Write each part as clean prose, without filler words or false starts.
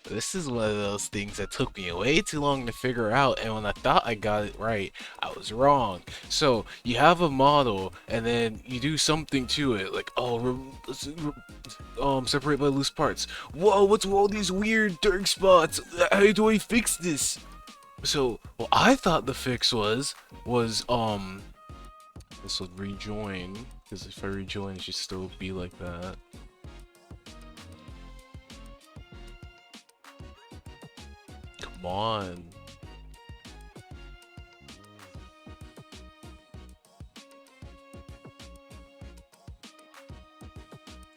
This is one of those things that took me way too long to figure out, and when I thought I got it right, I was wrong. So you have a model, and then you do something to it, like separate by loose parts. Whoa, what's with all these weird dark spots? How do I fix this? So what I thought the fix was this would rejoin, because if I rejoin, it should still be like that. Come on.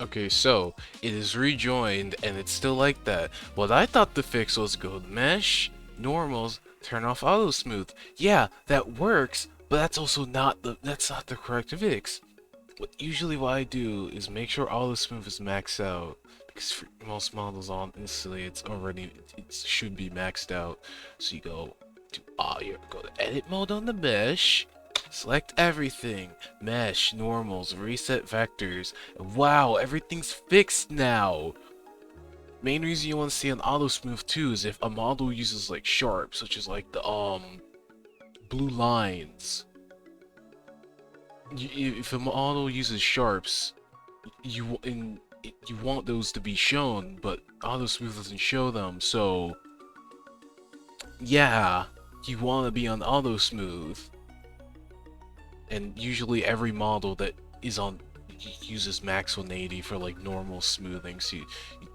Okay, so it is rejoined and it's still like that. What I thought the fix was go mesh, normals, turn off auto smooth. Yeah, that works, but that's not the correct fix. What I do is make sure auto smooth is maxed out, because for most models honestly it should be maxed out. So you go to you go to edit mode on the mesh. Select everything, mesh, normals, reset vectors. Wow, everything's fixed now. Main reason you want to see an auto smooth too is if a model uses like sharp, such as like the blue lines. If a model uses sharps, you want those to be shown, but auto smooth doesn't show them. So yeah, you want to be on auto smooth. And usually every model that is on uses max 180 for like normal smoothing, so you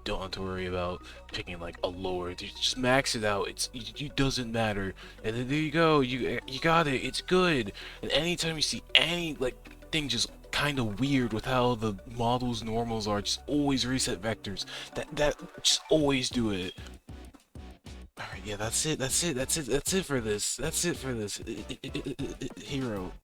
don't have to worry about picking like a lower. Just max it out. It doesn't matter. And then there you go. You got it. It's good. And anytime you see any like thing just kind of weird with how the model's normals are, just always reset vectors. That just always do it. Alright, yeah, that's it for this. That's it for this hero.